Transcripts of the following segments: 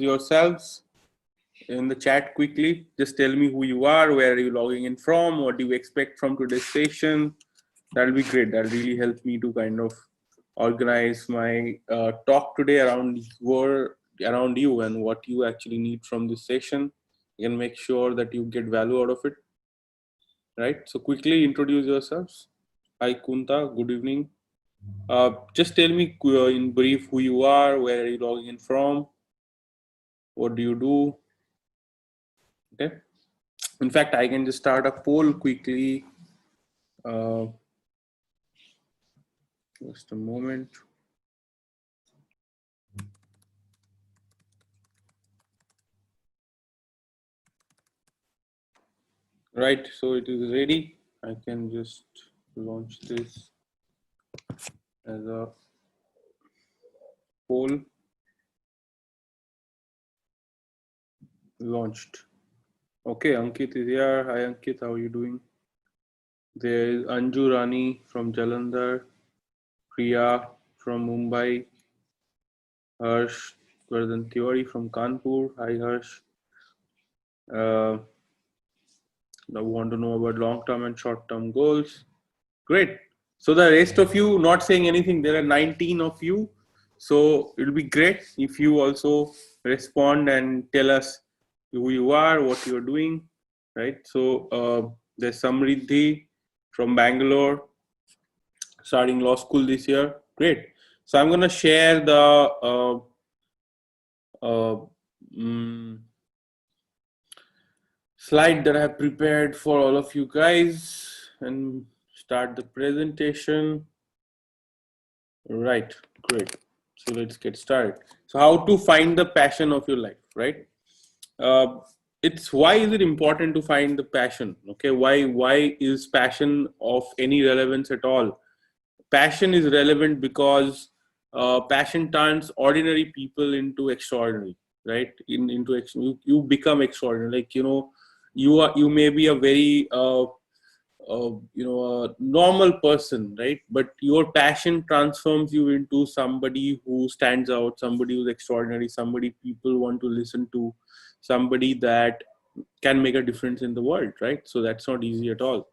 yourselves in the chat quickly. Just tell me who you are, where are you logging in from, what do you expect from today's session. That'll be great. That'll really help me to kind of organize my talk today around you and what you actually need from this session. You can make sure that you get value out of it. Right. So quickly introduce yourselves. Hi Kunta, good evening. Just tell me in brief who you are, where are you logging in from, what do you do? Okay. In fact, I can just start a poll quickly. Just a moment. Right, so it is ready. I can just launch this as a poll. Launched. Okay, Ankit is here. Hi Ankit, how are you doing? There is Anju Rani from Jalandhar, Priya from Mumbai, Harsh Vardhan Tiwari from Kanpur. Hi Harsh. I want to know about long-term and short-term goals. Great. So the rest of you not saying anything, there are 19 of you. So it'll be great if you also respond and tell us who you are, what you're doing, right? So there's Samriddhi from Bangalore, starting law school this year. Great. So I'm going to share the slide that I have prepared for all of you guys and start the presentation. Right, great. So let's get started. So how to find the passion of your life, right? It's why is it important to find the passion? Okay, why is passion of any relevance at all? Passion is relevant because passion turns ordinary people into extraordinary, right? You become extraordinary. Like you may be a very a normal person, right? But your passion transforms you into somebody who stands out, somebody who's extraordinary, somebody people want to listen to, somebody that can make a difference in the world, right? So that's not easy at all.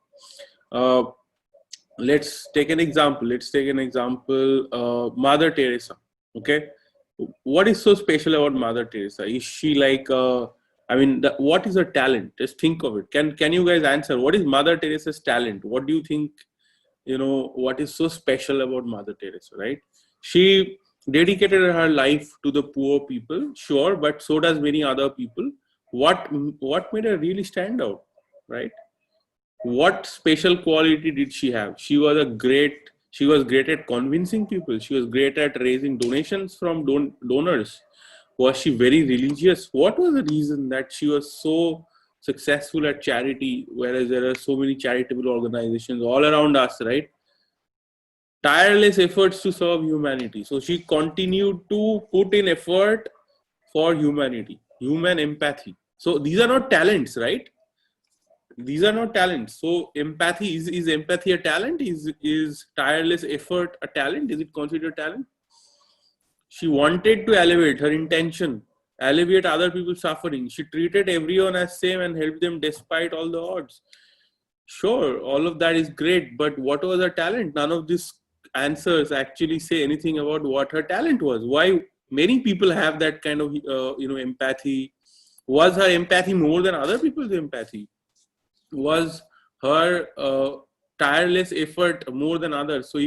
Let's take an example. Mother Teresa. Okay, what is so special about Mother Teresa? Is she like what is her talent? Just think of it. Can you guys answer? What is Mother Teresa's talent? What do you think? What is so special about Mother Teresa? Right? She dedicated her life to the poor people, sure, but so does many other people. What made her really stand out, right? What special quality did she have? She was great at convincing people. She was great at raising donations from donors. Was she very religious? What was the reason that she was so successful at charity, whereas there are so many charitable organizations all around us, right? Tireless efforts to serve humanity. So she continued to put in effort for humanity, human empathy. So these are not talents, right? These are not talents. So empathy, is empathy a talent? Is tireless effort a talent? Is it considered talent? She wanted to elevate her intention, alleviate other people's suffering. She treated everyone as same and helped them despite all the odds. Sure, all of that is great, but what was her talent? None of these answers actually say anything about what her talent was. Why many people have that kind of empathy? Was her empathy more than other people's empathy? Was her tireless effort more than others? So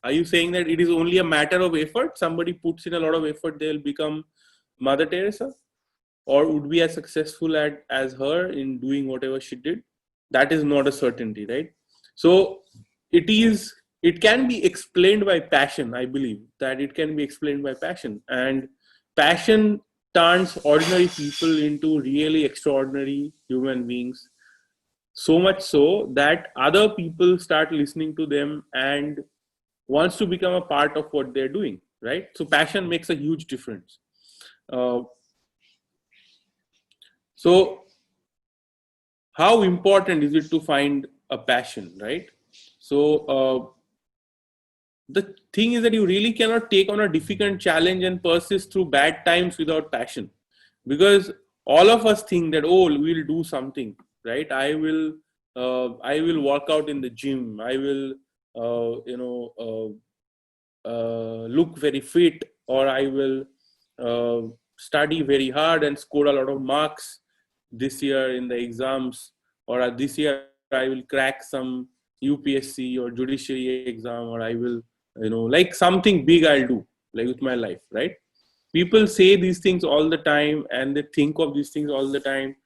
are you saying that it is only a matter of effort? Somebody puts in a lot of effort, they'll become Mother Teresa, or would be as successful as her in doing whatever she did? That is not a certainty, right? So it can be explained by passion. I believe that it can be explained by passion, and passion turns ordinary people into really extraordinary human beings. So much so that other people start listening to them and wants to become a part of what they're doing, right? So passion makes a huge difference. So how important is it to find a passion, right? So the thing is that you really cannot take on a difficult challenge and persist through bad times without passion. because all of us think that, oh, we'll do something, right? I will work out in the gym. I will, look very fit, or I will study very hard and score a lot of marks this year in the exams, or this year I will crack some UPSC or judiciary exam, or I will, like something big I'll do, like with my life, right? People say these things all the time and they think of these things all the time.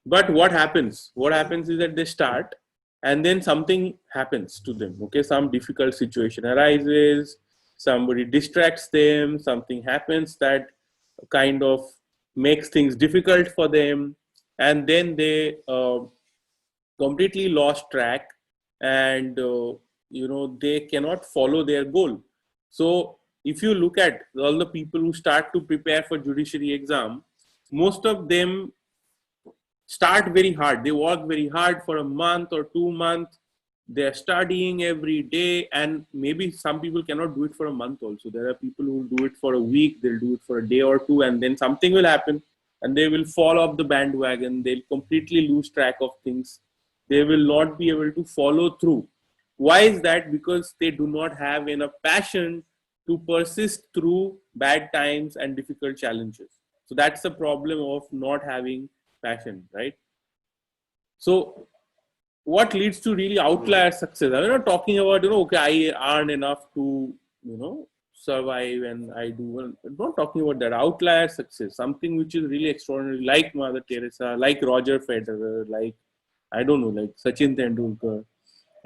But what happens? What happens is that they start and then something happens to them. Okay, some difficult situation arises, somebody distracts them, something happens that kind of makes things difficult for them, and then they completely lost track, and they cannot follow their goal. So if you look at all the people who start to prepare for judiciary exam, most of them start very hard. They work very hard for a month or 2 months. They're studying every day, and maybe some people cannot do it for a month also. There are people who do it for a week, they'll do it for a day or two, and then something will happen and they will fall off the bandwagon. They'll completely lose track of things. They will not be able to follow through. Why is that? Because they do not have enough passion to persist through bad times and difficult challenges. So that's the problem of not having passion, right? So what leads to really outlier success? I'm not talking about, okay, I earn enough to, survive and I do. I'm not talking about that. Outlier success, something which is really extraordinary, like Mother Teresa, like Roger Federer, like, I don't know, like Sachin Tendulkar,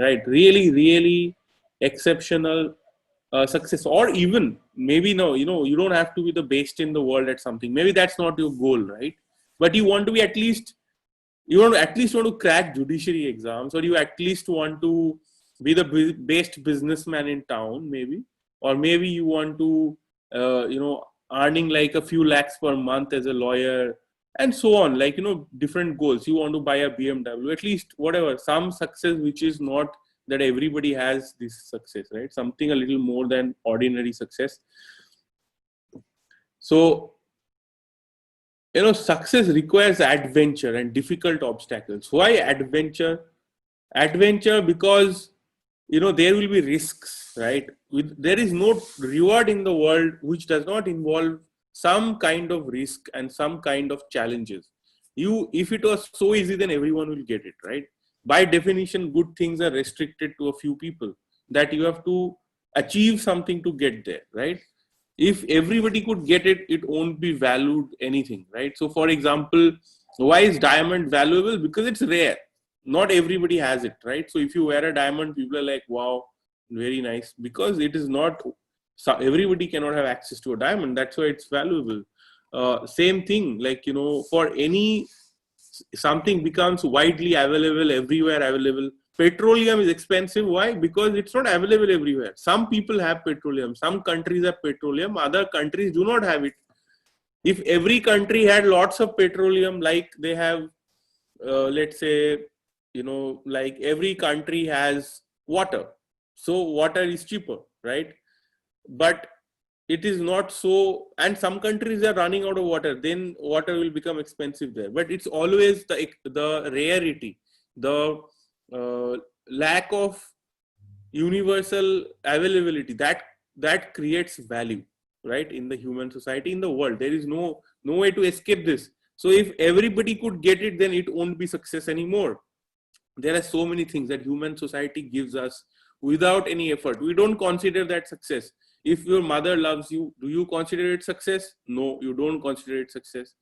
right? Really, really exceptional success. Or even maybe, no, you don't have to be the best in the world at something. Maybe that's not your goal, right? But you want to be at least want to crack judiciary exams, or you at least want to be the best businessman in town, maybe. Or maybe you want to, earning like a few lakhs per month as a lawyer, and so on, like, different goals. You want to buy a BMW, at least whatever, some success which is not that everybody has this success, right? Something a little more than ordinary success. So, success requires adventure and difficult obstacles. Why adventure? Adventure because, there will be risks, right? There is no reward in the world which does not involve some kind of risk and some kind of challenges. If it was so easy, then everyone will get it, right? By definition, good things are restricted to a few people, that you have to achieve something to get there, right? If everybody could get it, it won't be valued anything, right? So for example, why is diamond valuable? Because it's rare. Not everybody has it, right? So if you wear a diamond, people are like, wow, very nice, because it is not, so everybody cannot have access to a diamond. That's why it's valuable. Same thing, like, for any, something becomes widely available, everywhere available. Petroleum is expensive. Why? Because it's not available everywhere. Some people have petroleum, some countries have petroleum, other countries do not have it. If every country had lots of petroleum, like they have, let's say, like every country has water, so water is cheaper, right? But it is not so, and some countries are running out of water, then water will become expensive there. But it's always the rarity, the lack of universal availability that creates value, right? In the human society, in the world, there is no way to escape this. So if everybody could get it, then it won't be success anymore. There are so many things that human society gives us without any effort. We don't consider that success. If your mother loves you, do you consider it success? No, you don't consider it success.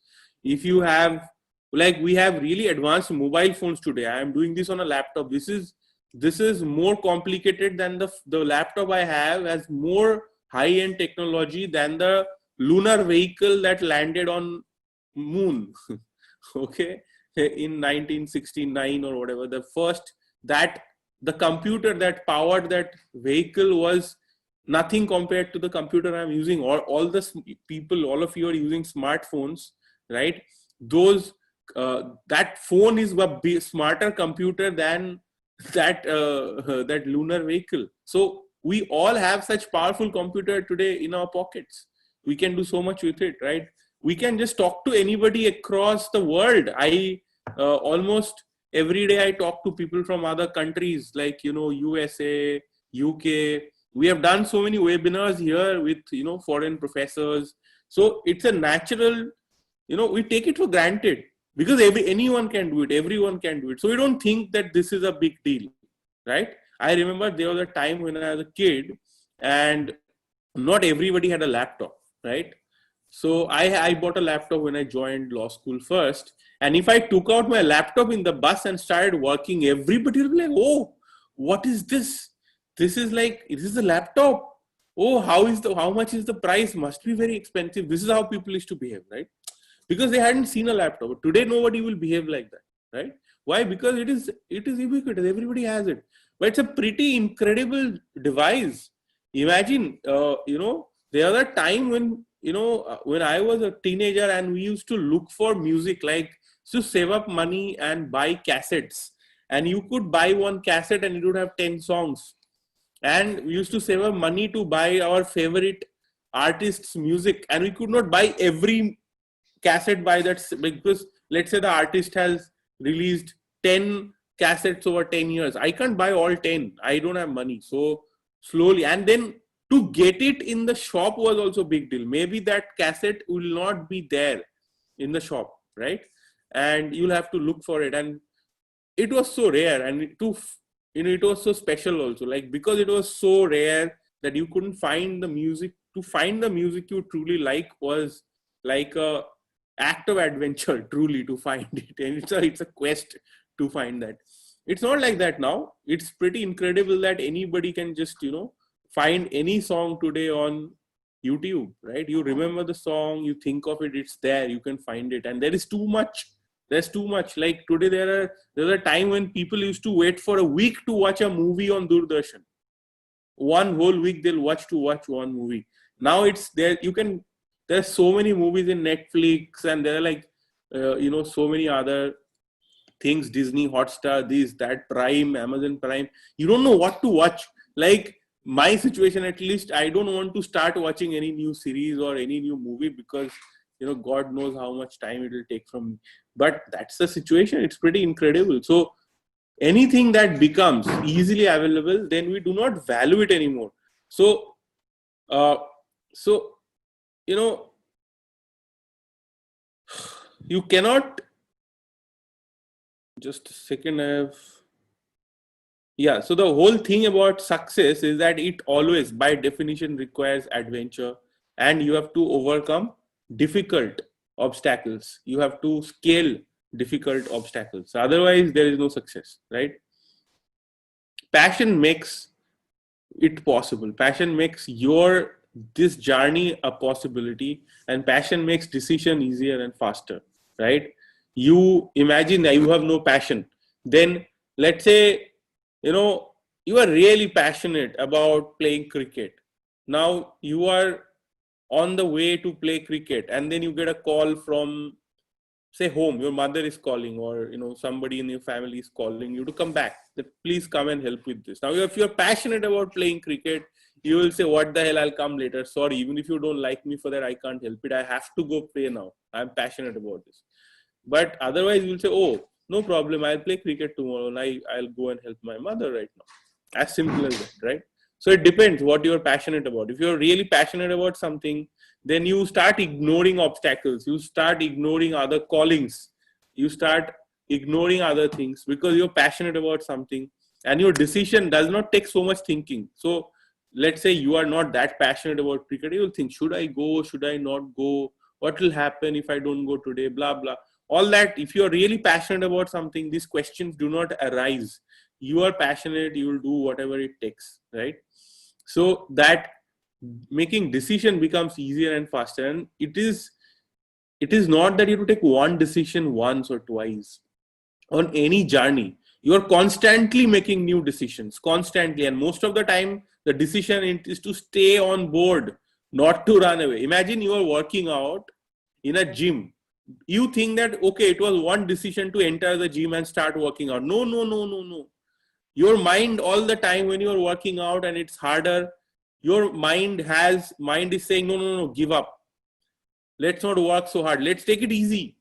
If you have, like, we have really advanced mobile phones today. I am doing this on a laptop. This is more complicated than the laptop I have, has more high-end technology than the lunar vehicle that landed on moon. Okay, in 1969 or whatever, the first, that the computer that powered that vehicle was nothing compared to the computer I'm using. All the people, all of you are using smartphones, right? Those that phone is a smarter computer than that lunar vehicle. So we all have such powerful computer today in our pockets. We can do so much with it, right? we can just talk to anybody across the world. I almost every day I talk to people from other countries like, USA, UK. We have done so many webinars here with, foreign professors. So it's a natural, we take it for granted because anyone can do it. Everyone can do it. So we don't think that this is a big deal, right? I remember there was a time when I was a kid and not everybody had a laptop, right? So I bought a laptop when I joined law school first. And if I took out my laptop in the bus and started working, everybody would be like, oh, what is this? This is a laptop. Oh, how much is the price? Must be very expensive. This is how people used to behave, right? Because they hadn't seen a laptop. Today, nobody will behave like that, right? Why? Because it is ubiquitous. Everybody has it. But it's a pretty incredible device. Imagine, there was a time when, when I was a teenager and we used to look for music, like to save up money and buy cassettes. And you could buy one cassette and it would have 10 songs. And we used to save up money to buy our favorite artist's music. And we could not buy every cassette by that, because let's say the artist has released 10 cassettes over 10 years. I can't buy all 10. I don't have money. So slowly. And then to get it in the shop was also a big deal. Maybe that cassette will not be there in the shop, right? And you'll have to look for it. And it was so rare, and it was so special also. Like, because it was so rare that you couldn't find the music. To find the music you truly like was like a act of adventure, truly, to find it. And it's a quest to find that. It's not like that now. It's pretty incredible that anybody can just, find any song today on YouTube, right? You remember the song, you think of it, it's there, you can find it. And there is too much. There's too much. Like today, there's a time when people used to wait for a week to watch a movie on Doordarshan. One whole week they'll watch one movie. Now it's there. There's so many movies in Netflix, and there are like, so many other things, Disney, Hotstar, this, that, Prime, Amazon Prime. You don't know what to watch. Like my situation, at least, I don't want to start watching any new series or any new movie because, God knows how much time it will take from me. But that's the situation. It's pretty incredible. So anything that becomes easily available, then we do not value it anymore. So, you cannot, just a second, so the whole thing about success is that it always, by definition, requires adventure, and you have to overcome difficult obstacles. You have to scale difficult obstacles. Otherwise, there is no success, right? Passion makes it possible. Passion makes this journey a possibility, and passion makes decision easier and faster, right? You imagine that you have no passion. Then let's say, you are really passionate about playing cricket. Now you are on the way to play cricket, and then you get a call from, say, home. Your mother is calling, or somebody in your family is calling you to come back, that please come and help with this. Now if you're passionate about playing cricket, you will say, what the hell, I'll come later. Sorry, even if you don't like me for that, I can't help it. I have to go play now. I'm passionate about this. But otherwise you'll say, oh, no problem, I'll play cricket tomorrow and I'll go and help my mother right now. As simple as that, right? So it depends what you're passionate about. If you're really passionate about something, then you start ignoring obstacles. You start ignoring other callings. You start ignoring other things because you're passionate about something, and your decision does not take so much thinking. So let's say you are not that passionate about cricket. You'll think, should I go? Should I not go? What will happen if I don't go today? Blah, blah. All that. If you're really passionate about something, these questions do not arise. You are passionate, you will do whatever it takes, right? So that making decision becomes easier and faster. And it is not that you have to take one decision once or twice. On any journey, you are constantly making new decisions, constantly. And most of the time, the decision is to stay on board, not to run away. Imagine you are working out in a gym. You think that, okay, it was one decision to enter the gym and start working out. No. Your mind all the time when you are working out and it's harder, your mind is saying, no, give up. Let's not work so hard. Let's take it easy.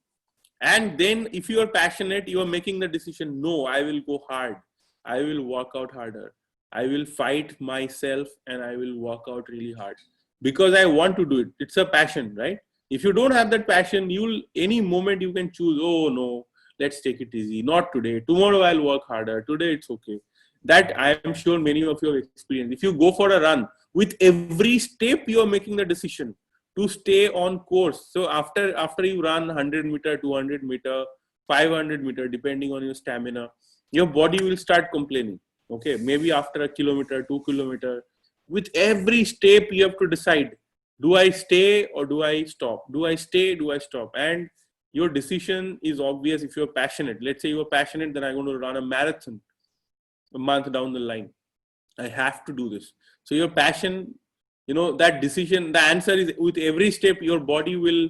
And then if you are passionate, you are making the decision, no, I will go hard. I will work out harder. I will fight myself and I will work out really hard because I want to do it. It's a passion, right? If you don't have that passion, any moment you can choose, oh no, let's take it easy. Not today. Tomorrow I'll work harder. Today it's okay. That I am sure many of you have experienced. If you go for a run, with every step you are making the decision to stay on course. So after you run 100 meter, 200 meter, 500 meter, depending on your stamina, your body will start complaining. Okay, maybe after a kilometer, 2 kilometer, with every step you have to decide, do I stay or do I stop? Do I stay? Do I stop? And your decision is obvious if you're passionate. Let's say you're passionate, then I'm going to run a marathon a month down the line. I have to do this. So your passion, that decision, the answer is with every step, your body will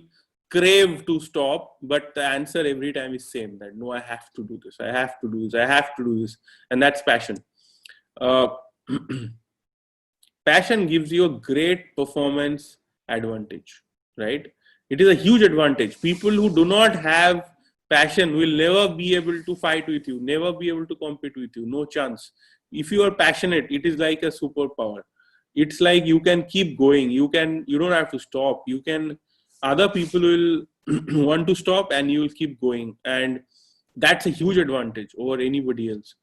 crave to stop, but the answer every time is same, that no, I have to do this. I have to do this. I have to do this. And that's passion. Passion gives you a great performance advantage, right? It is a huge advantage. People who do not have passion will never be able to fight with you, never be able to compete with you. No chance. If you are passionate, it is like a superpower. It's like you can keep going. You don't have to stop. Other people will want to stop and you will keep going. And that's a huge advantage over anybody else.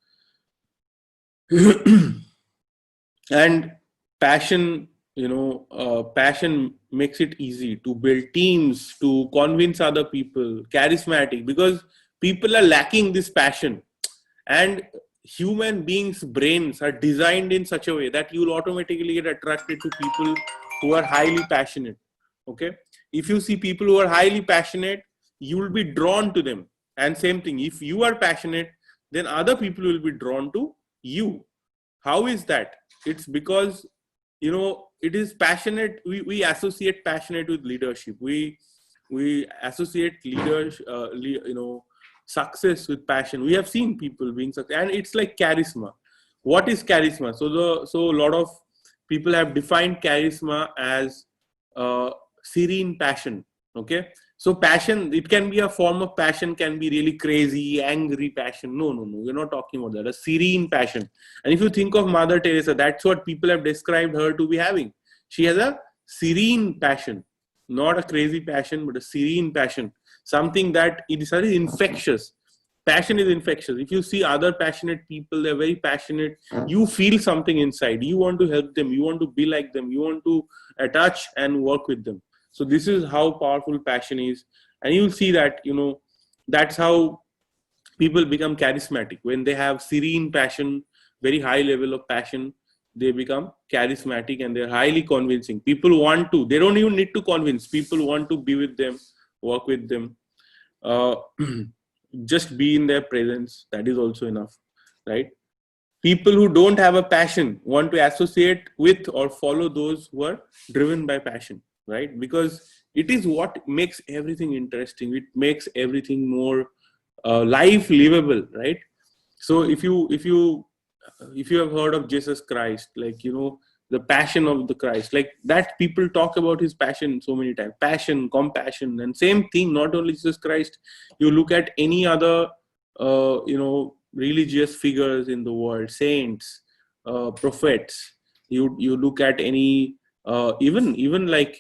And passion, passion makes it easy to build teams, to convince other people, charismatic, because people are lacking this passion. And human beings' brains are designed in such a way that you will automatically get attracted to people who are highly passionate. Okay. If you see people who are highly passionate, you will be drawn to them. And same thing, if you are passionate, then other people will be drawn to you. How is that? It's because, it is passionate. We associate passionate with leadership. We associate success with passion. We have seen people being successful, and it's like charisma. What is charisma? So a lot of people have defined charisma as serene passion. Okay, so passion, it can be a form of passion, can be really crazy, angry passion. No, we're not talking about that. A serene passion. And if you think of Mother Teresa, that's what people have described her to be having. She has a serene passion, not a crazy passion, but a serene passion. Something that it is infectious. Passion is infectious. If you see other passionate people, they're very passionate. You feel something inside. You want to help them. You want to be like them. You want to attach and work with them. So this is how powerful passion is. And you'll see that, that's how people become charismatic. When they have serene passion, very high level of passion, they become charismatic and they're highly convincing. People want to, they don't even need to convince. People want to be with them, work with them, just be in their presence. That is also enough, right? People who don't have a passion want to associate with or follow those who are driven by passion, right? Because it is what makes everything interesting. It makes everything more life livable, right? So if you have heard of Jesus Christ, the passion of the Christ, like that, people talk about his passion so many times. Passion, compassion, and same thing. Not only Jesus Christ. You look at any other, religious figures in the world, saints, prophets. You look at any, even like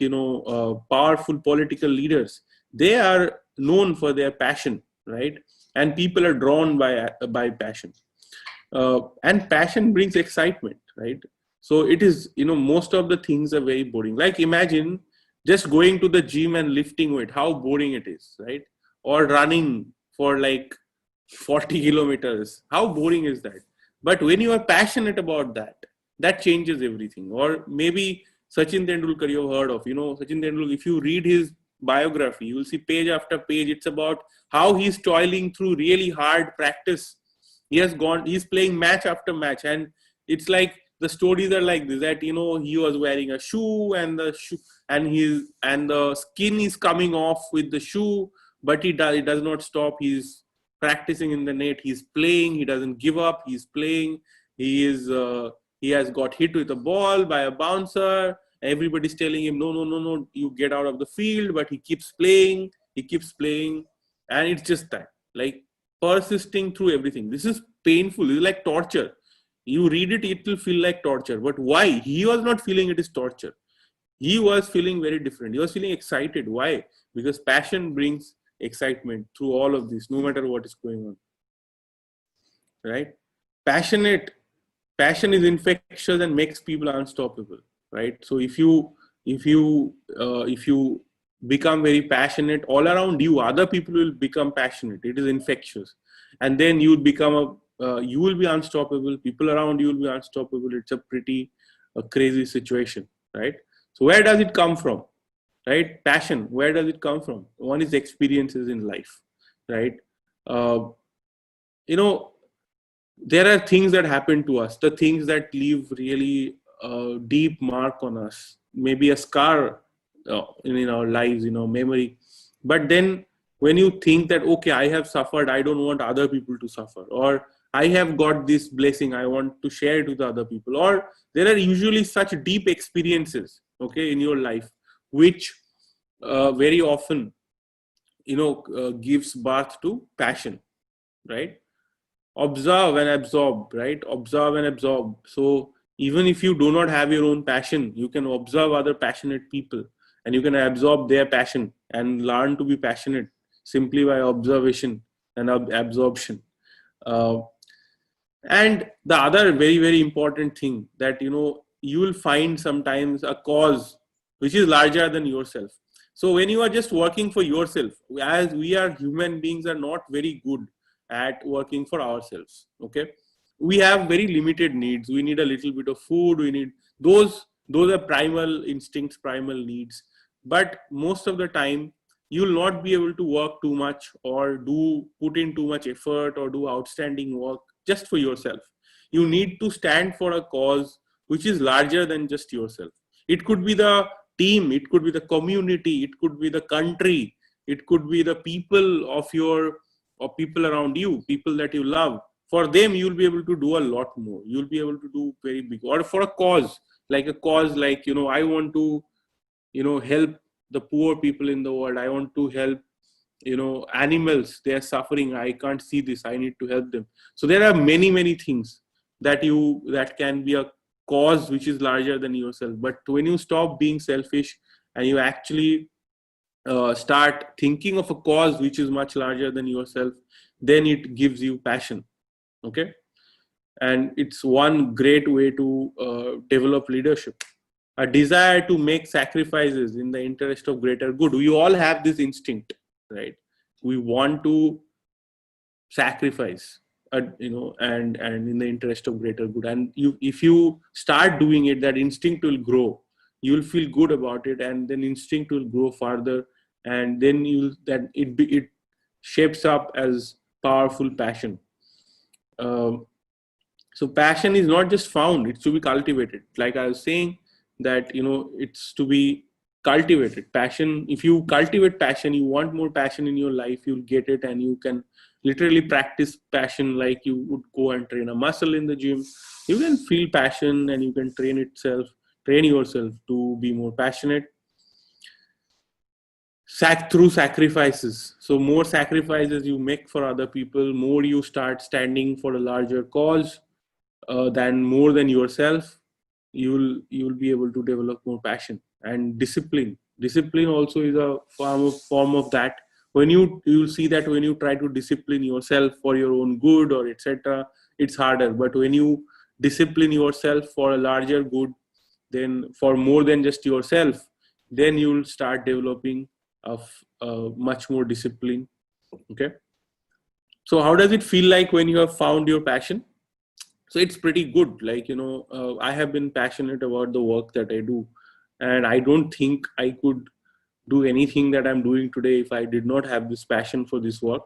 powerful political leaders. They are known for their passion, right? And people are drawn by passion. And passion brings excitement, right? So it is, most of the things are very boring. Like imagine just going to the gym and lifting weight, how boring it is, right? Or running for like 40 kilometers. How boring is that? But when you are passionate about that, that changes everything. Or maybe Sachin Tendulkar, you've heard of, Sachin Tendulkar, if you read his biography, you will see page after page, it's about how he's toiling through really hard practice. He's playing match after match, and it's like the stories are like this, that he was wearing a shoe and the skin is coming off with the shoe, but he does not stop. He's practicing in the net, he's playing, he doesn't give up, he's playing. He has got hit with a ball by a bouncer, Everybody's telling him, no, you get out of the field, but he keeps playing, and it's just that, like, persisting through everything. This is painful. It's like torture. You read it, it will feel like torture. But why? He was not feeling it is torture. He was feeling very different. He was feeling excited. Why? Because passion brings excitement through all of this, no matter what is going on. Right? Passion is infectious and makes people unstoppable. Right? So if you become very passionate, all around you, other people will become passionate. It is infectious, and then you become you will be unstoppable. People around you will be unstoppable. It's a pretty crazy situation, right? So where does it come from, right? Passion. Where does it come from? One is experiences in life, right? There are things that happen to us, the things that leave really deep mark on us, maybe a scar in our lives, memory. But then when you think that, okay, I have suffered, I don't want other people to suffer, or I have got this blessing, I want to share it with other people, or there are usually such deep experiences, okay, in your life, which very often, gives birth to passion, right? Observe and absorb, right? Observe and absorb. So even if you do not have your own passion, you can observe other passionate people and you can absorb their passion and learn to be passionate simply by observation and absorption. And the other very, very important thing that, you will find sometimes a cause which is larger than yourself. So when you are just working for yourself, as we are human beings are not very good at working for ourselves, okay? We have very limited needs. We need a little bit of food. We need those are primal instincts, primal needs. But most of the time, you will not be able to work too much or put in too much effort or do outstanding work just for yourself. You need to stand for a cause which is larger than just yourself. It could be the team, it could be the community, it could be the country, it could be the people or people around you, people that you love. For them, you'll be able to do a lot more. You'll be able to do very big. Or for a cause like, I want to, help the poor people in the world. I want to help, animals. They are suffering. I can't see this. I need to help them. So there are many, many things that can be a cause which is larger than yourself. But when you stop being selfish and you actually start thinking of a cause which is much larger than yourself, then it gives you passion. Okay. And it's one great way to develop leadership. A desire to make sacrifices in the interest of greater good. We all have this instinct, right? We want to sacrifice, and in the interest of greater good. And if you start doing it, that instinct will grow. You'll feel good about it, and then instinct will grow further, and then it shapes up as powerful passion. So passion is not just found; it's to be cultivated. Like I was saying, that it's to be cultivated. Passion, if you cultivate passion, you want more passion in your life, you'll get it, and you can literally practice passion like you would go and train a muscle in the gym. You can feel passion and you can train yourself to be more passionate through sacrifices. So more sacrifices you make for other people, more you start standing for a larger cause more than yourself, you'll be able to develop more passion. And discipline also is a form of that. When you'll see that when you try to discipline yourself for your own good or etc., it's harder. But when you discipline yourself for a larger good, then for more than just yourself, then you'll start developing much more discipline. Okay. So how does it feel like when you have found your passion? So it's pretty good. Like, I have been passionate about the work that I do, and I don't think I could do anything that I'm doing today if I did not have this passion for this work.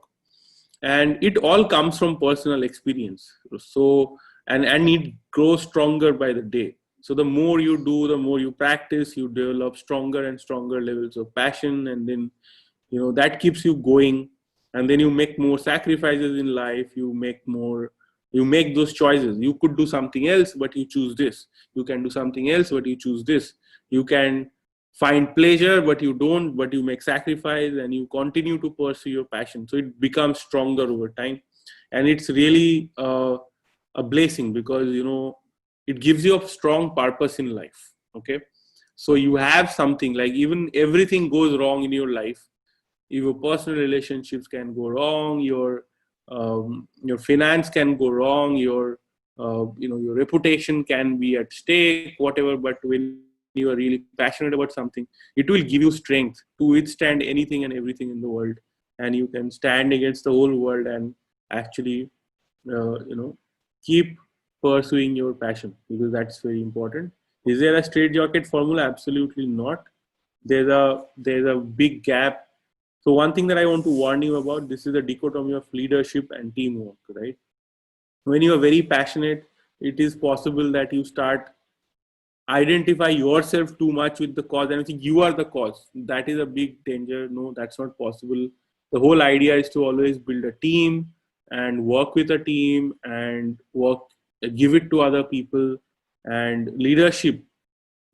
And it all comes from personal experience. So, and it grows stronger by the day. So the more you do, the more you practice, you develop stronger and stronger levels of passion. And then, that keeps you going. And then you make more sacrifices in life. You make those choices. You could do something else, but you choose this. You can do something else, but you choose this. You can find pleasure, but you don't, but you make sacrifice and you continue to pursue your passion. So it becomes stronger over time. And it's really a blessing because, it gives you a strong purpose in life. Okay. So you have something like, even everything goes wrong in your life. Your personal relationships can go wrong, your finance can go wrong, your your reputation can be at stake, whatever. But when you are really passionate about something, it will give you strength to withstand anything and everything in the world, and you can stand against the whole world and actually keep pursuing your passion, because that's very important. Is there a straightjacket formula? Absolutely not. There's a big gap. So one thing that I want to warn you about, this is the dichotomy of leadership and teamwork, right? When you are very passionate, it is possible that you start identify yourself too much with the cause and think you are the cause. That is a big danger. No, that's not possible. The whole idea is to always build a team and work with a team and give it to other people. And leadership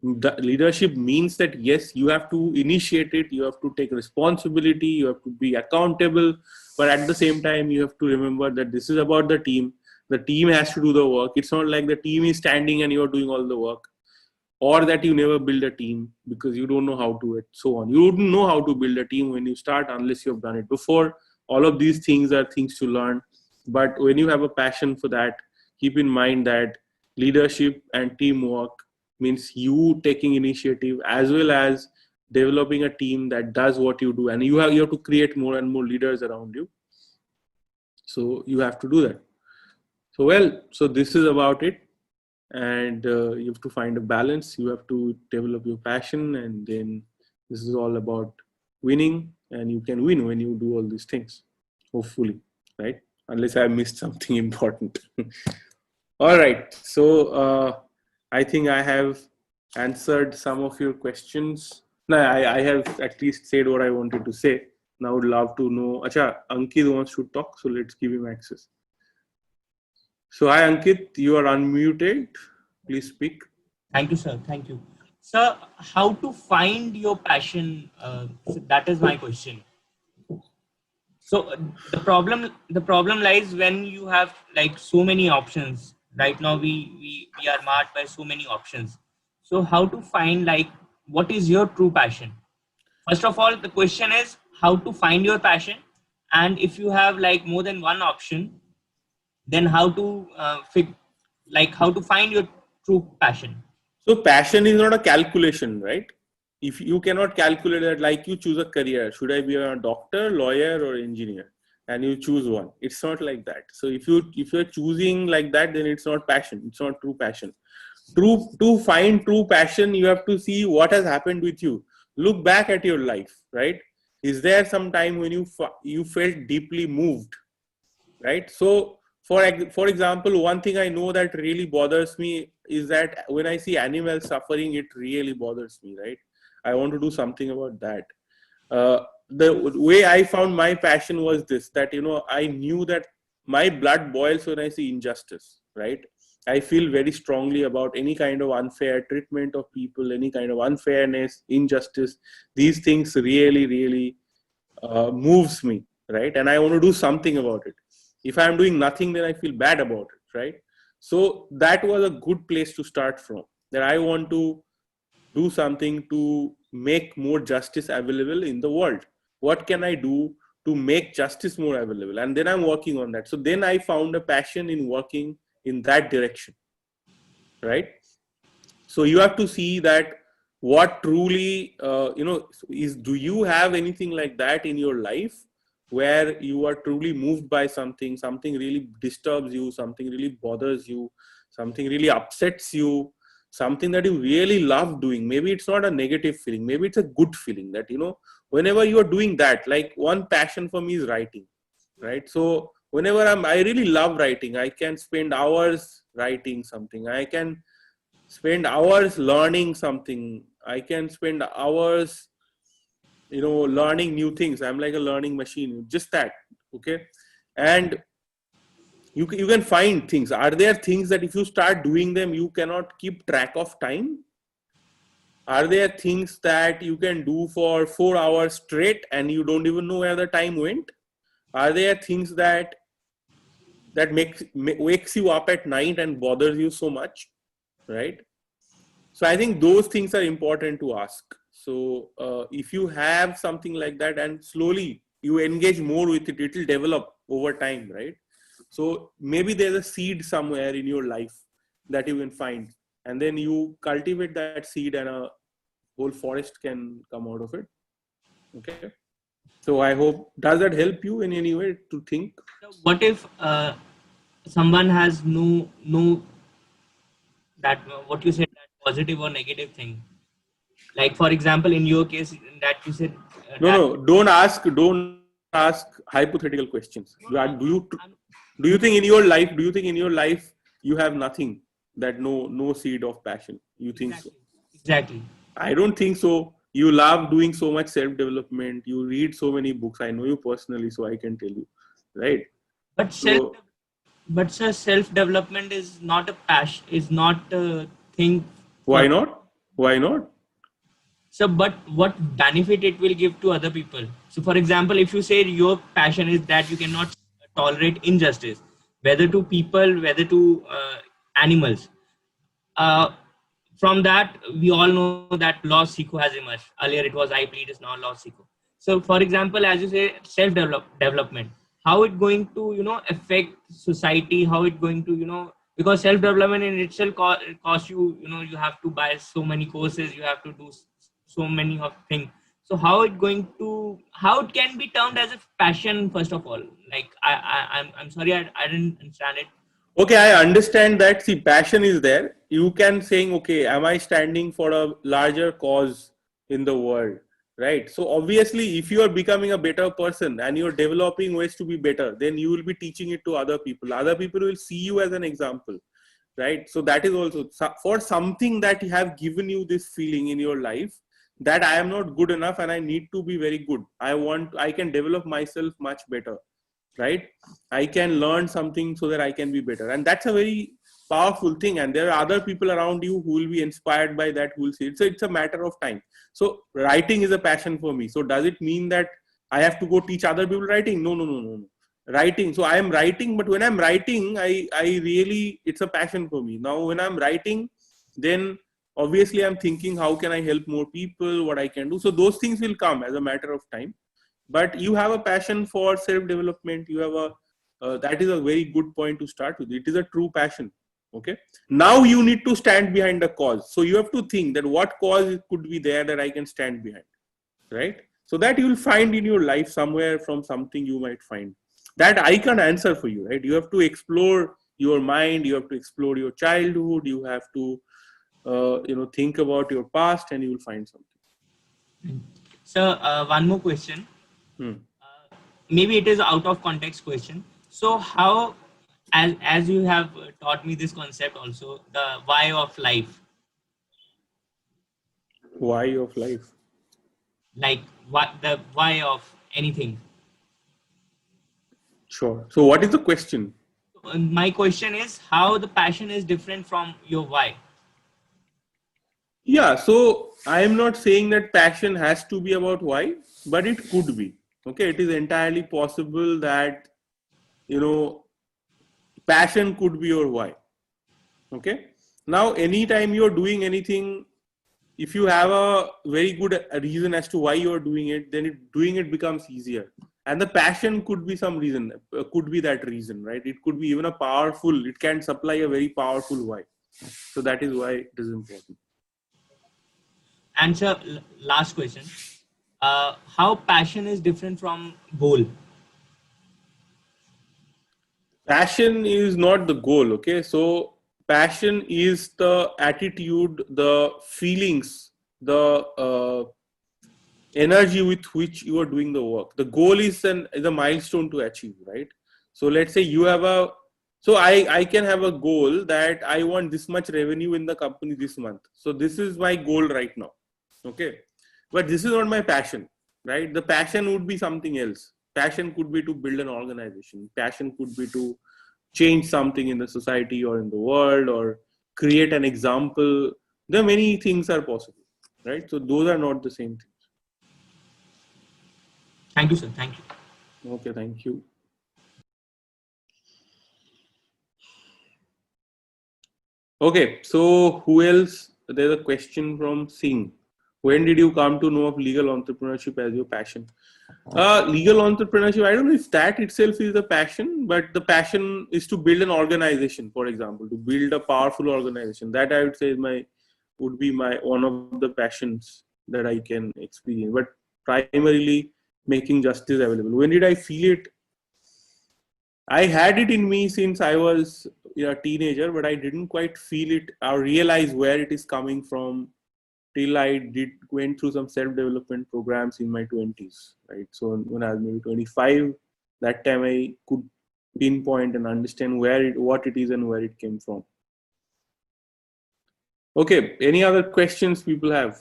means that yes, you have to initiate it, you have to take responsibility, you have to be accountable, but at the same time you have to remember that this is about the team. The team has to do the work. It's not like the team is standing and you're doing all the work, or that you never build a team because you don't know how to it, so on. You wouldn't know how to build a team when you start unless you've done it before. All of these things are things to learn, but when you have a passion for that, keep in mind that leadership and teamwork means you taking initiative as well as developing a team that does what you do, and you have to create more and more leaders around you. So you have to do that. So this is about it. And you have to find a balance. You have to develop your passion, and then this is all about winning, and you can win when you do all these things, hopefully, right? Unless I missed something important. All right, so I think I have answered some of your questions. No, I have at least said what I wanted to say. Now I would love to know, Acha, Ankit wants to talk, so let's give him access. So hi Ankit, you are unmuted. Please speak. Thank you, sir. Thank you. Sir, how to find your passion? So that is my question. So the problem lies when you have like so many options. Right now we are marked by so many options. So how to find like what is your true passion? First of all, the question is how to find your passion, and if you have like more than one option, then how to how to find your true passion. So passion is not a calculation, right? If you cannot calculate that, like you choose a career, should I be a doctor, lawyer, or engineer, and you choose one. It's not like that. So if you're choosing like that, then it's not passion. It's not true passion. To find true passion, you have to see what has happened with you. Look back at your life, right? Is there some time when you felt deeply moved, right? So for example, one thing I know that really bothers me is that when I see animals suffering, it really bothers me, right? I want to do something about that. The way I found my passion was this, that I knew that my blood boils when I see injustice, right? I feel very strongly about any kind of unfair treatment of people, any kind of unfairness, injustice. These things really moves me, right? And I want to do something about it. If I'm doing nothing, then I feel bad about it, right? So that was a good place to start from, that I want to do something to make more justice available in the world. What can I do to make justice more available? And then I'm working on that. So then I found a passion in working in that direction, right? So you have to see that what truly is, do you have anything like that in your life where you are truly moved by something really disturbs you, something really bothers you, something really upsets you, something that you really love doing? Maybe it's not a negative feeling, maybe it's a good feeling, that whenever you are doing that, like one passion for me is writing, right? So whenever I really love writing, I can spend hours writing something, I can spend hours learning something, I can spend hours learning new things. I'm like a learning machine, just that. Okay. And you can find things. Are there things that if you start doing them, you cannot keep track of time? Are there things that you can do for 4 hours straight and you don't even know where the time went? Are there things that wakes you up at night and bothers you so much, right? So I think those things are important to ask. So if you have something like that and slowly you engage more with it, it will develop over time, right? So maybe there's a seed somewhere in your life that you can find, and then you cultivate that seed and a whole forest can come out of it. Okay. So I hope, does that help you in any way to think? So what if someone has no that what you said, that positive or negative thing? Like for example, in your case, that you said that. No, don't ask hypothetical questions. No, no, I'm Do you think in your life you have nothing, that no seed of passion? You think so? exactly, exactly. I don't think so. You love doing so much self development. You read so many books. I know you personally, so I can tell you, right? But So but sir, self development is not a passion, is not a thing why for. not? Why not? So, but what benefit it will give to other people? So, for example, if you say your passion is that you cannot tolerate injustice, whether to people, whether to animals, uh, from that we all know that LawSikho has emerged. Earlier it was iPleaders, now LawSikho. So, for example, as you say, self development, how it going to affect society? How it going to because self development in itself cost you, you have to buy so many courses, you have to do so many of things. So how it can be termed as a passion first of all? Like I'm sorry, I didn't understand it. Okay, I understand that. See, passion is there. You can saying, okay, am I standing for a larger cause in the world, right? So obviously, if you are becoming a better person and you're developing ways to be better, then you will be teaching it to other people. Other people will see you as an example, right? So that is also for something that have given you this feeling in your life that I am not good enough and I need to be very good. I can develop myself much better, right? I can learn something so that I can be better, and that's a very powerful thing. And there are other people around you who will be inspired by that, who will see it. So it's a matter of time. So writing is a passion for me. So does it mean that I have to go teach other people writing? No. Writing, so I am writing, but when I'm writing, I really, it's a passion for me. Now when I'm writing, then obviously I'm thinking, how can I help more people, what I can do. So those things will come as a matter of time. But you have a passion for self development. You have that is a very good point to start with. It is a true passion. Okay, now you need to stand behind the cause. So you have to think that what cause could be there that I can stand behind, right? So that you will find in your life somewhere, from something you might find that I can't answer for you, right? You have to explore your mind, you have to explore your childhood, you have to think about your past, and you will find something. So one more question. Hmm. Maybe it is out of context question. So how, as you have taught me this concept also, the why of life, Why of life? like what the why of anything. Sure. So what is the question? My question is how the passion is different from your why. Yeah, so I am not saying that passion has to be about why, but it could be. Okay, it is entirely possible that, passion could be your why. Okay, now anytime you're doing anything, if you have a very good reason as to why you're doing it, then doing it becomes easier. And the passion could be some reason, could be that reason, right? It could be even a powerful, it can supply a very powerful why. So that is why it is important. Answer last question. How passion is different from goal? Passion is not the goal. Okay, so passion is the attitude, the feelings, the energy with which you are doing the work. The goal is a milestone to achieve, right? So let's say you have I can have a goal that I want this much revenue in the company this month. So this is my goal right now. Okay, but this is not my passion, right? The passion would be something else. Passion could be to build an organization. Passion could be to change something in the society or in the world, or create an example. There are many things are possible. right? So those are not the same things. Thank you, sir. Thank you. Okay, thank you. Okay, so who else? There's a question from Singh. When did you come to know of legal entrepreneurship as your passion? Legal entrepreneurship, I don't know if that itself is the passion, but the passion is to build an organization, for example, to build a powerful organization. That I would say is would be my one of the passions that I can experience. But primarily making justice available. When did I feel it? I had it in me since I was a teenager, but I didn't quite feel it or realize where it is coming from till I went through some self-development programs in my 20s, right? So when I was maybe 25, that time I could pinpoint and understand what it is and where it came from. Okay, any other questions people have?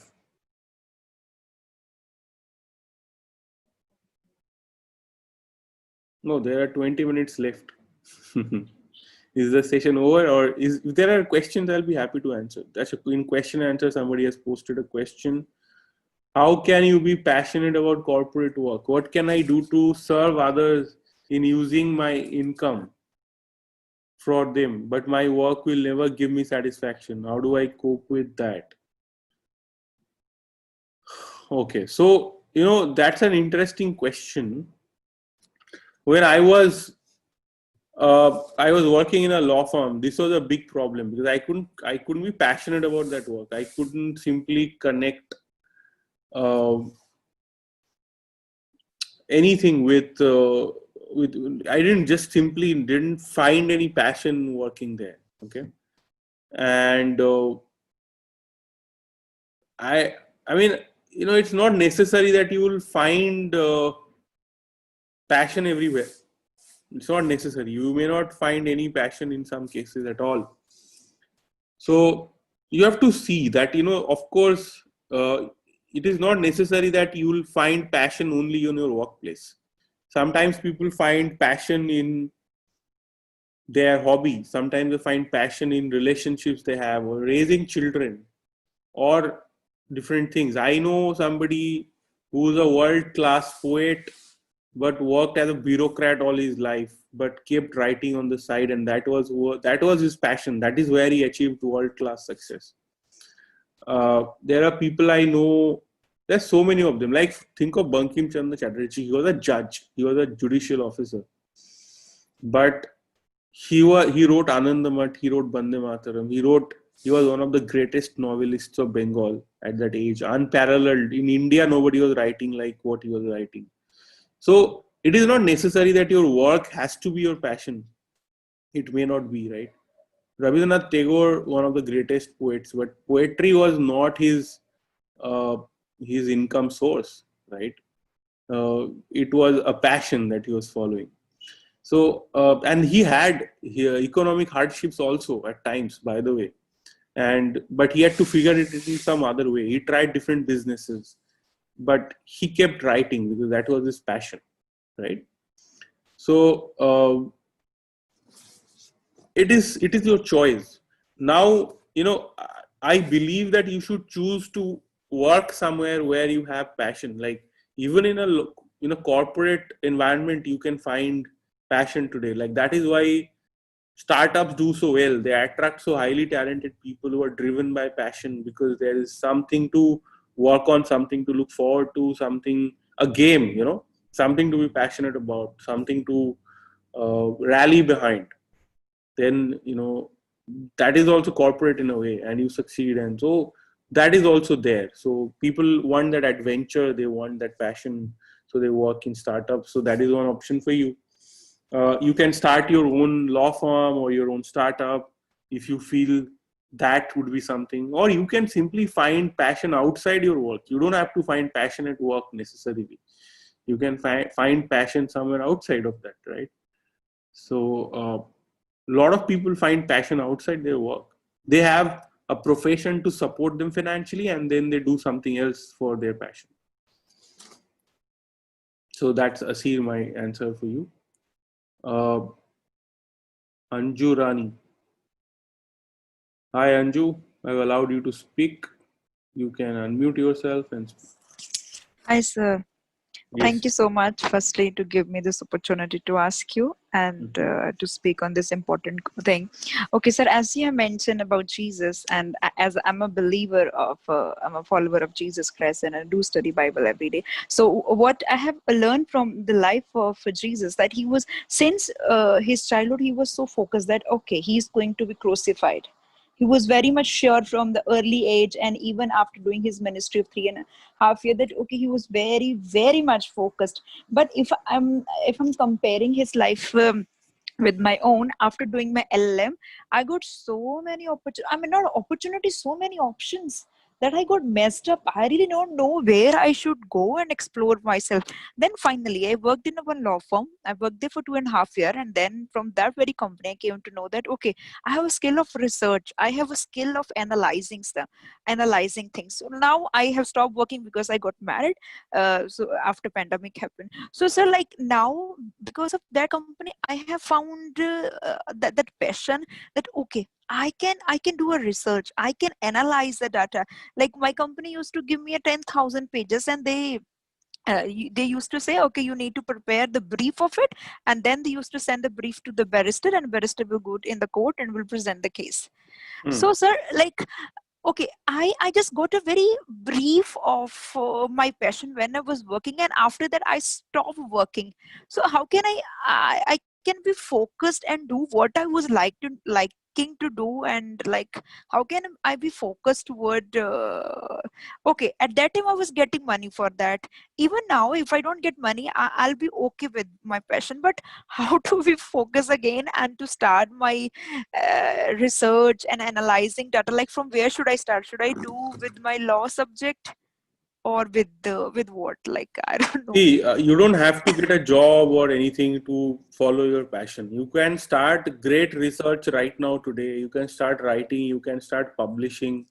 No, there are 20 minutes left. Is the session over, or if there are questions, I'll be happy to answer. That's in question and answer. Somebody has posted a question. How can you be passionate about corporate work? What can I do to serve others in using my income for them, but my work will never give me satisfaction? How do I cope with that? Okay, so that's an interesting question. When I was working in a law firm, this was a big problem because I couldn't be passionate about that work. I couldn't simply connect uh, anything with. I didn't find any passion working there. Okay, and I mean, it's not necessary that you will find passion everywhere. It's not necessary. You may not find any passion in some cases at all. So you have to see that, of course, it is not necessary that you will find passion only in your workplace. Sometimes people find passion in their hobby. Sometimes they find passion in relationships they have, or raising children, or different things. I know somebody who's a world-class poet but worked as a bureaucrat all his life, but kept writing on the side, and that was his passion. That is where he achieved world-class success. There are people I know. There's so many of them. Like, think of Bankim Chandra Chatterjee. He was a judge. He was a judicial officer, but he wrote Anandamath. He wrote Bande Mataram. He was one of the greatest novelists of Bengal at that age, unparalleled. In India, nobody was writing like what he was writing. So it is not necessary that your work has to be your passion. It may not be, right? Rabindranath Tagore, one of the greatest poets, but poetry was not uh, his income source, right? It was a passion that he was following. So, and he had economic hardships also at times, by the way. But he had to figure it in some other way. He tried different businesses, but he kept writing because that was his passion, right? So it is your choice. Now, I believe that you should choose to work somewhere where you have passion. Like, even in a corporate environment, you can find passion today. Like, that is why startups do so well. They attract so highly talented people who are driven by passion, because there is something to work on, something to look forward to, a game, something to be passionate about, something to rally behind. Then, that is also corporate in a way, and you succeed. And so that is also there. So people want that adventure, they want that passion, so they work in startups. So that is one option for you. You can start your own law firm or your own startup if you feel that would be something. Or you can simply find passion outside your work. You don't have to find passion at work necessarily. You can find passion somewhere outside of that, right? So a lot of people find passion outside their work. They have a profession to support them financially, and then they do something else for their passion. So that's Asir, my answer for you. Anju Rani. Hi Anju, I've allowed you to speak. You can unmute yourself and speak. Hi, sir. Thank Yes. you so much, firstly, to give me this opportunity to ask you and to speak on this important thing. Okay, sir, as you have mentioned about Jesus, and as I'm a believer of, I'm a follower of Jesus Christ, and I do study Bible every day. So, what I have learned from the life of Jesus, that he was, since his childhood, he was so focused that, okay, he's going to be crucified. He was very much sure from the early age, and even after doing his ministry of 3.5 years, that okay, he was very, very much focused. But if I'm comparing his life with my own, after doing my LLM, I got so many opportunities. I mean, not opportunities, so many options that I got messed up. I really don't know where I should go and explore myself. Then finally, I worked in one law firm. I worked there for 2.5 years, and then from that very company, I came to know that okay, I have a skill of research. I have a skill of analyzing stuff, analyzing things. So now I have stopped working because I got married. So after pandemic happened. So sir, like now, because of that company, I have found that passion, that okay, I can do a research. I can analyze the data. Like my company used to give me a 10,000 pages, and they used to say, okay, you need to prepare the brief of it, and then they used to send the brief to the barrister, and barrister will go in the court and will present the case. So sir, like, okay, I just got a very brief of my passion when I was working, and after that I stopped working. So how can I can be focused and do what I was liking to do, and like how can I be focused toward okay, at that time I was getting money for that. Even now, if I don't get money, I'll be okay with my passion. But how to be focus again and to start my research and analyzing data? Like, from where should I start? Should I do with my law subject, or with what? Like, I don't know. See, you don't have to get a job or anything to follow your passion. You can start great research right now today. You can start writing, you can start publishing,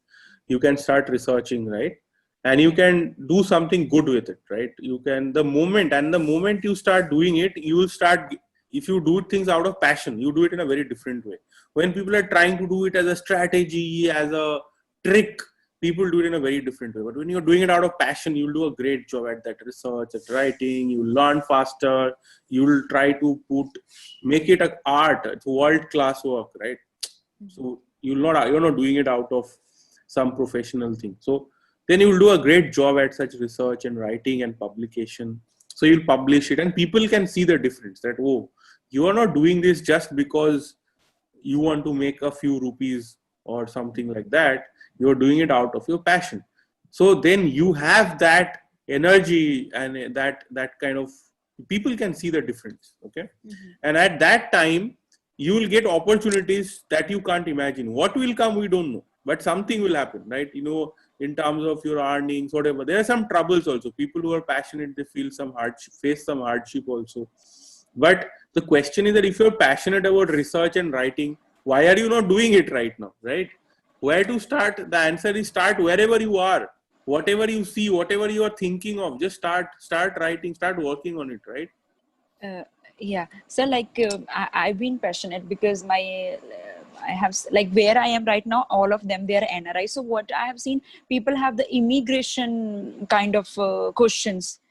you can start researching, right? And you can do something good with it, right? You can, the moment you start doing it, you will start, if you do things out of passion, you do it in a very different way. When people are trying to do it as a strategy, as a trick, people do it in a very different way. But when you're doing it out of passion, you'll do a great job at that research, at writing, you'll learn faster, you'll try to make it an art, it's world-class work, right? So you're not doing it out of some professional thing. So then you will do a great job at such research and writing and publication. So you'll publish it, and people can see the difference, that, oh, you are not doing this just because you want to make a few rupees or something like that. You're doing it out of your passion. So then you have that energy, and that kind of, people can see the difference. Okay. And at that time, you will get opportunities that you can't imagine. What will come, we don't know, but something will happen, right? In terms of your earnings, whatever. There are some troubles also. People who are passionate, they face some hardship also. But the question is that if you're passionate about research and writing, why are you not doing it right now, right? Where to start? The answer is, start wherever you are. Whatever you see, whatever you are thinking of, just start writing, start working on it, right? Uh, yeah. So like I've been passionate because I have, like, where I am right now, all of them, they are NRI. So what I have seen, people have the immigration kind of questions,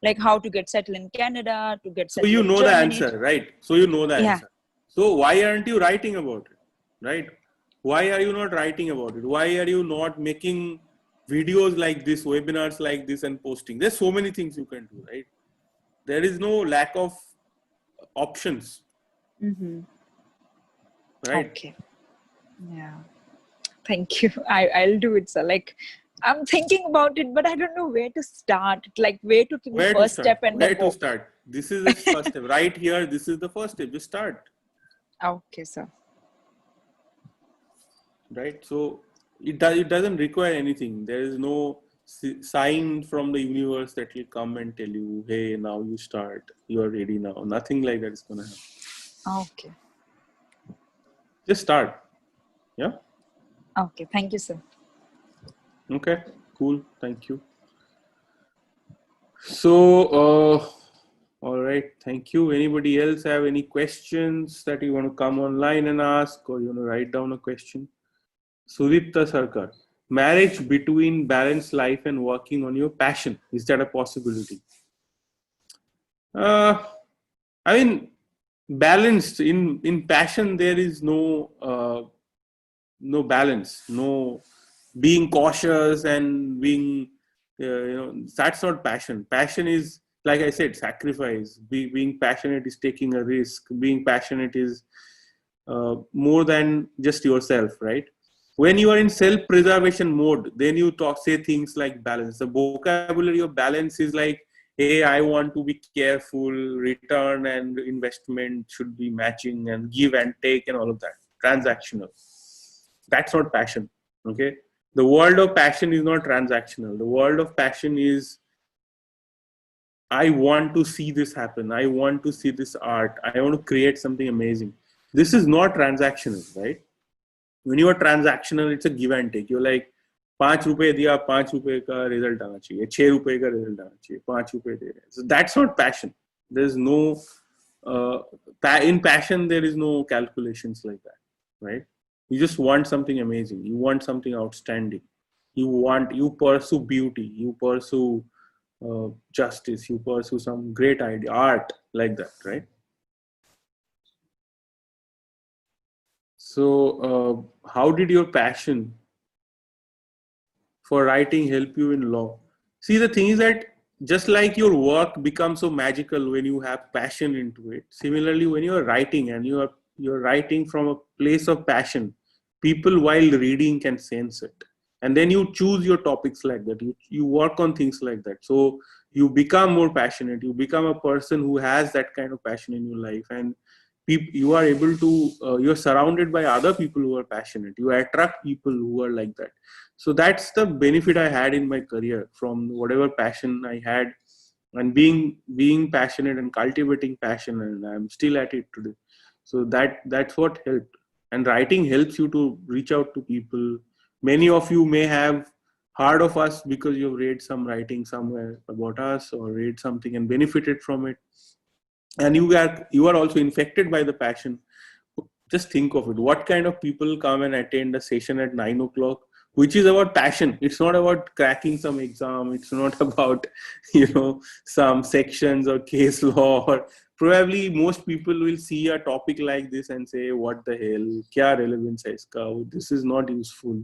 like how to get settled in Canada, to get So settled you in know the Germany. answer, right? So you know the Yeah. answer. So why aren't you writing about it, right? Why are you not writing about it? Why are you not making videos like this, webinars like this, and posting? There's so many things you can do, right? There is no lack of options, right? Okay. Yeah. Thank you. I'll do it, sir. Like, I'm thinking about it, but I don't know where to start. Like, where to take the Where to first start? step and Where then to go. start? This is the first step. Right here, this is the first step. Just start, Okay, sir. right? So it doesn't require anything. There is no sign from the universe that will come and tell you, hey, now you start. You are ready now. Nothing like that is gonna happen. Okay. Just start. Yeah. Okay. Thank you, sir. Okay. Cool. Thank you. So, all right. Thank you. Anybody else have any questions that you want to come online and ask, or you want to write down a question? Sudipta Sarkar. marriage between balanced life and working on your passion. Is that a possibility? I mean, balanced in passion, there is no balance, no being cautious and being, that's not passion. Passion is, like I said, sacrifice. Being passionate is taking a risk. Being passionate is more than just yourself, right? When you are in self-preservation mode, then you say things like balance. The vocabulary of balance is like, hey, I want to be careful, return and investment should be matching, and give and take and all of that. Transactional. That's not passion. Okay. The world of passion is not transactional. The world of passion is, I want to see this happen. I want to see this art. I want to create something amazing. This is not transactional, right? When you are transactional, it's a give and take. You're like, 5 रुपए दिया, 5 रुपए का result आना चाहिए, 6 रुपए का result आना चाहिए, 5 रुपए दे रहे हैं. So that's not passion. There's no, in passion, there is no calculations like that, right? You just want something amazing. You want something outstanding. You pursue beauty. You pursue justice. You pursue some great idea, art like that, right? So how did your passion for writing help you in law? See, the thing is that just like your work becomes so magical when you have passion into it, similarly, when you are writing and you're writing from a place of passion, people while reading can sense it. And then you choose your topics like that. You work on things like that. So you become more passionate. You become a person who has that kind of passion in your life. And you are able to, you're surrounded by other people who are passionate. You attract people who are like that. So that's the benefit I had in my career from whatever passion I had, and being passionate and cultivating passion, and I'm still at it today. So that's what helped. And writing helps you to reach out to people. Many of you may have heard of us because you've read some writing somewhere about us or read something and benefited from it. And you are also infected by the passion. Just think of it. What kind of people come and attend a session at 9 o'clock, which is about passion? It's not about cracking some exam. It's not about, some sections or case law. Or probably most people will see a topic like this and say, what the hell? Kya relevance hai iska? This is not useful,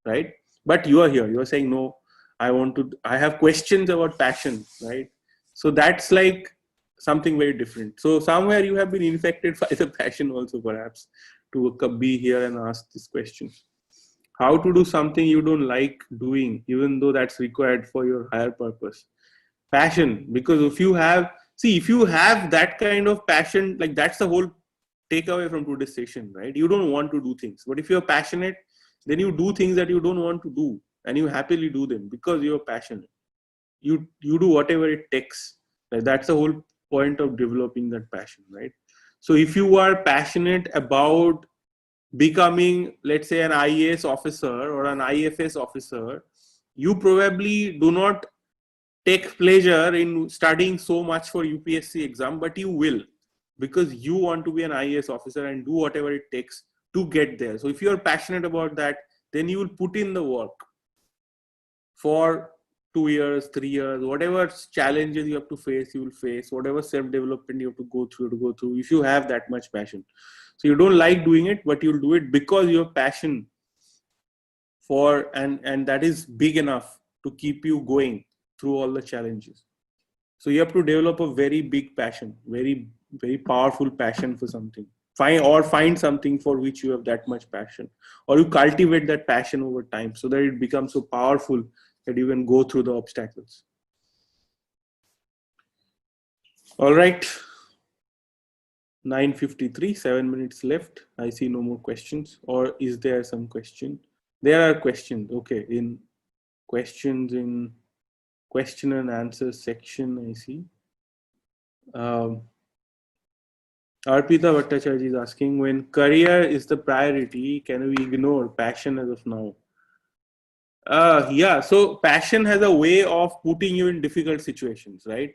right? But you are here. You are saying, no, I have questions about passion, right? So that's like something very different. So somewhere you have been infected by the passion also, perhaps, to be here and ask this question. How to do something you don't like doing, even though that's required for your higher purpose. Passion, because if you have that kind of passion, like that's the whole takeaway from today's session, right? You don't want to do things, but if you're passionate, then you do things that you don't want to do, and you happily do them because you're passionate. You do whatever it takes. Like that's the whole point of developing that passion, right? So if you are passionate about becoming, let's say, an IAS officer or an IFS officer, you probably do not take pleasure in studying so much for UPSC exam, but you will, because you want to be an IAS officer and do whatever it takes to get there. So if you're passionate about that, then you will put in the work for 2 years, 3 years, whatever challenges you have to face, you will face. Whatever self-development you have to go through, if you have that much passion. So you don't like doing it, but you'll do it because you have passion for, and that is big enough to keep you going through all the challenges. So you have to develop a very big passion, very, very powerful passion for something. Find something for which you have that much passion, or you cultivate that passion over time so that it becomes so powerful that you can go through the obstacles. All right. 9:53, 7 minutes left. I see no more questions. Or is there some question? There are questions. Okay. In questions in question and answer section, I see. Arpita Bhattacharya is asking, when career is the priority, can we ignore passion as of now? Yeah, so passion has a way of putting you in difficult situations, right?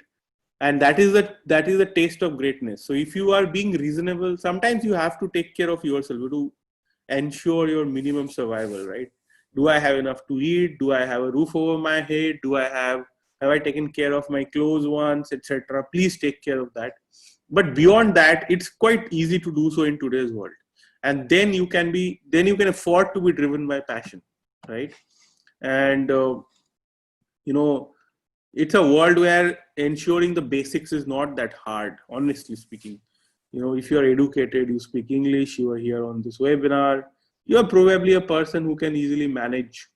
And that is the taste of greatness. So if you are being reasonable, sometimes you have to take care of yourself to ensure your minimum survival, right? Do I have enough to eat? Do I have a roof over my head? Have I taken care of my clothes once, etc.? Please take care of that. But beyond that, it's quite easy to do so in today's world. And then you can afford to be driven by passion, right? And it's a world where ensuring the basics is not that hard, honestly speaking. If you are educated, you speak English, you are here on this webinar, you are probably a person who can easily manage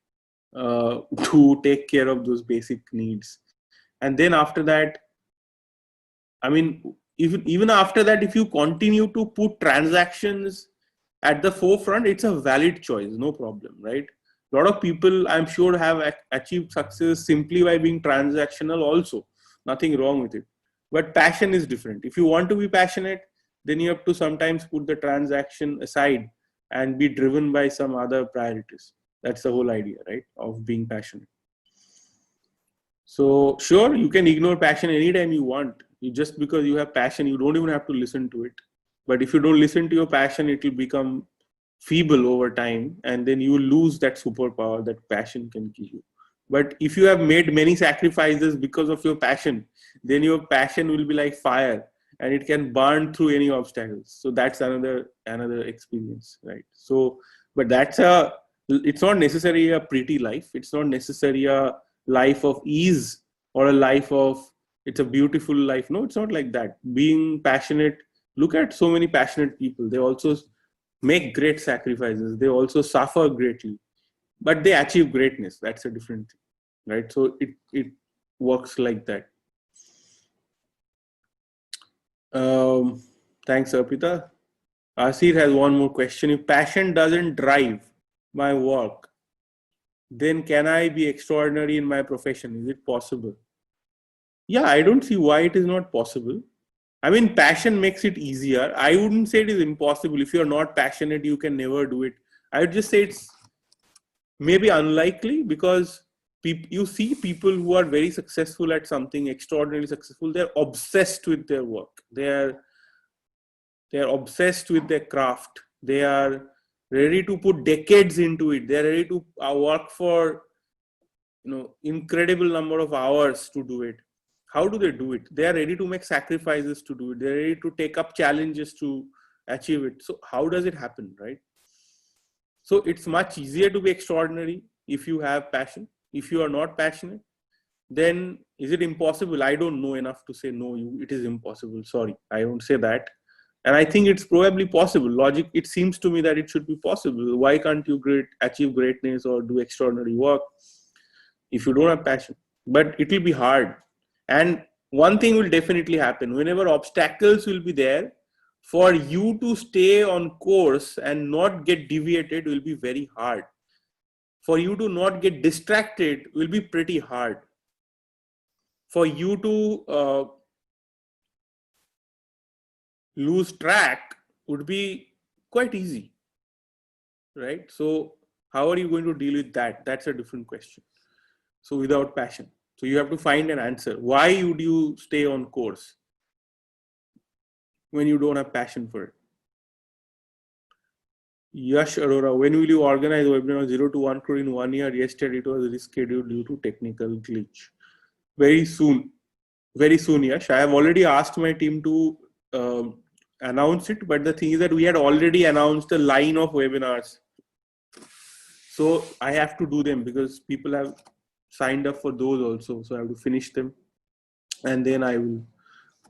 to take care of those basic needs. And then after that, even after that, if you continue to put transactions at the forefront, it's a valid choice, no problem, right? A lot of people, I'm sure, have achieved success simply by being transactional also. Nothing wrong with it. But passion is different. If you want to be passionate, then you have to sometimes put the transaction aside and be driven by some other priorities. That's the whole idea, right, of being passionate. So sure, you can ignore passion anytime you want. Just because you have passion, you don't even have to listen to it. But if you don't listen to your passion, it will become feeble over time, and then you lose that superpower that passion can give you. But if you have made many sacrifices because of your passion, then your passion will be like fire, and it can burn through any obstacles. So that's another experience, right? So, but it's not necessarily a pretty life. It's not necessarily a life of ease or a life of, it's a beautiful life. No, it's not like that. Being passionate, look at so many passionate people. They also make great sacrifices. They also suffer greatly, but they achieve greatness. That's a different thing, right? So it works like that. Thanks, Arpita. Asir has one more question. If passion doesn't drive my work, then can I be extraordinary in my profession? Is it possible? Yeah, I don't see why it is not possible. Passion makes it easier. I wouldn't say it is impossible. If you're not passionate, you can never do it. I would just say it's maybe unlikely, because you see people who are very successful at something, extraordinarily successful, they're obsessed with their work. They're obsessed with their craft. They are ready to put decades into it. They're ready to work for incredible number of hours to do it. How do they do it? They are ready to make sacrifices to do it. They're ready to take up challenges to achieve it. So how does it happen, right? So it's much easier to be extraordinary if you have passion. If you are not passionate, then is it impossible? I don't know enough to say no, it is impossible. Sorry, I don't say that. And I think it's probably possible. It seems to me that it should be possible. Why can't you achieve greatness or do extraordinary work if you don't have passion? But it will be hard. And one thing will definitely happen. Whenever obstacles will be there, for you to stay on course and not get deviated will be very hard. For you to not get distracted will be pretty hard. For you to lose track would be quite easy, right? So how are you going to deal with that? That's a different question. So without passion. So you have to find an answer. Why would you stay on course when you don't have passion for it? Yash Arora, when will you organize webinar 0 to 1 crore in 1 year? Yesterday it was rescheduled due to technical glitch. Very soon, Yash. I have already asked my team to announce it, but the thing is that we had already announced a line of webinars. So I have to do them because people have signed up for those also. So I have to finish them, and then I will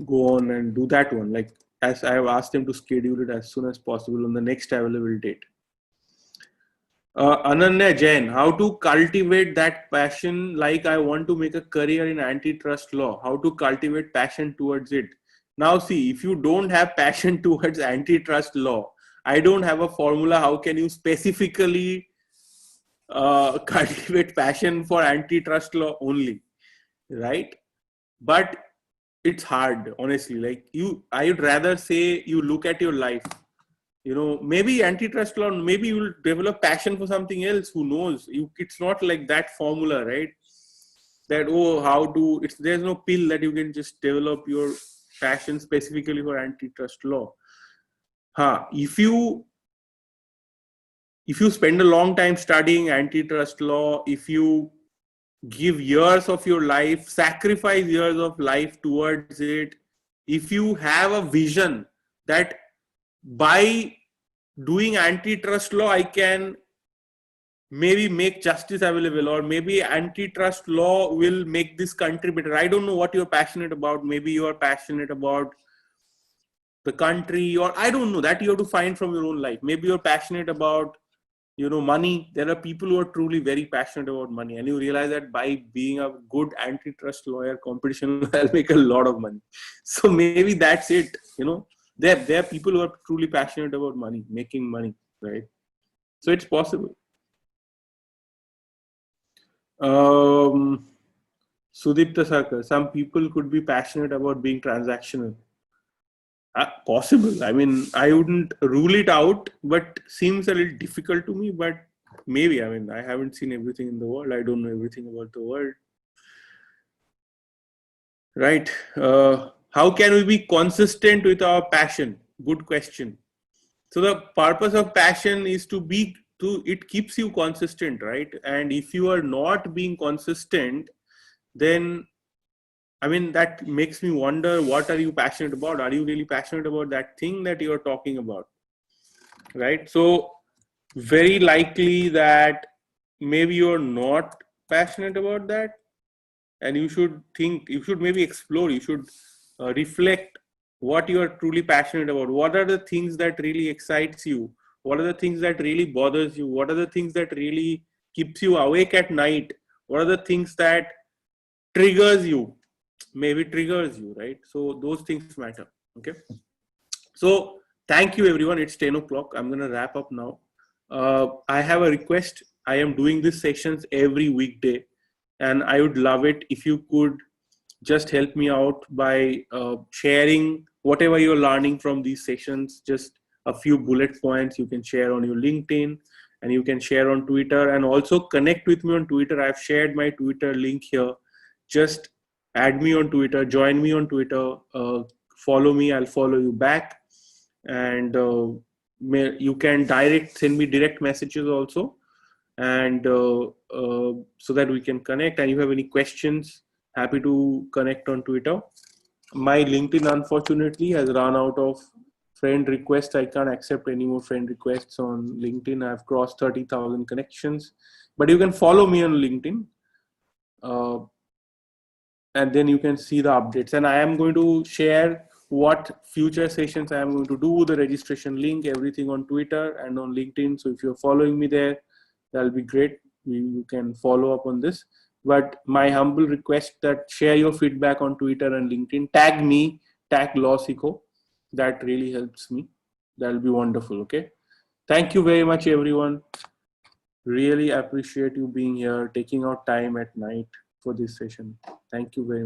go on and do that one. Like, as I have asked them to schedule it as soon as possible on the next available date. Ananya Jain, how to cultivate that passion? Like, I want to make a career in antitrust law. How to cultivate passion towards it? Now, see, if you don't have passion towards antitrust law, I don't have a formula. How can you specifically cultivate passion for antitrust law only, right? But it's hard, honestly. Like, I would rather say you look at your life. Maybe antitrust law, maybe you'll develop passion for something else. Who knows? It's not like that formula, right? That, there's no pill that you can just develop your passion specifically for antitrust law. If you if you spend a long time studying antitrust law, if you give years of your life, sacrifice years of life towards it, if you have a vision that by doing antitrust law, I can maybe make justice available, or maybe antitrust law will make this country better. I don't know what you're passionate about. Maybe you are passionate about the country, or I don't know, that you have to find from your own life. Maybe you're passionate about, money. There are people who are truly very passionate about money, and you realize that by being a good antitrust lawyer, competition will make a lot of money. So maybe that's it. There are people who are truly passionate about money, making money, right? So it's possible. Sudipta Sarkar, some people could be passionate about being transactional. Possible. I mean, I wouldn't rule it out, but seems a little difficult to me. But maybe, I mean, I haven't seen everything in the world. I don't know everything about the world. Right. How can we be consistent with our passion? Good question. So the purpose of passion is it keeps you consistent, right? And if you are not being consistent, then I mean, that makes me wonder, what are you passionate about? Are you really passionate about that thing that you're talking about? Right? So very likely that maybe you're not passionate about that, and you should maybe explore, you should reflect what you are truly passionate about. What are the things that really excites you? What are the things that really bothers you? What are the things that really keeps you awake at night? What are the things that triggers you? Right? So those things matter. Okay. So thank you everyone. It's 10 o'clock. I'm going to wrap up now. I have a request. I am doing these sessions every weekday, and I would love it if you could just help me out by sharing whatever you're learning from these sessions. Just a few bullet points you can share on your LinkedIn, and you can share on Twitter, and also connect with me on Twitter. I've shared my Twitter link here. Just add me on Twitter, join me on Twitter, follow me, I'll follow you back. And you can send me direct messages also. And so that we can connect. And if you have any questions, happy to connect on Twitter. My LinkedIn unfortunately has run out of friend requests. I can't accept any more friend requests on LinkedIn. I've crossed 30,000 connections, but you can follow me on LinkedIn. And then you can see the updates. And I am going to share what future sessions I am going to do, the registration link, everything on Twitter and on LinkedIn. So if you're following me there, that'll be great. You can follow up on this. But my humble request that share your feedback on Twitter and LinkedIn. Tag me, tag LawSikho. That really helps me. That'll be wonderful. Okay. Thank you very much, everyone. Really appreciate you being here, taking out time at night for this session. Thank you very much.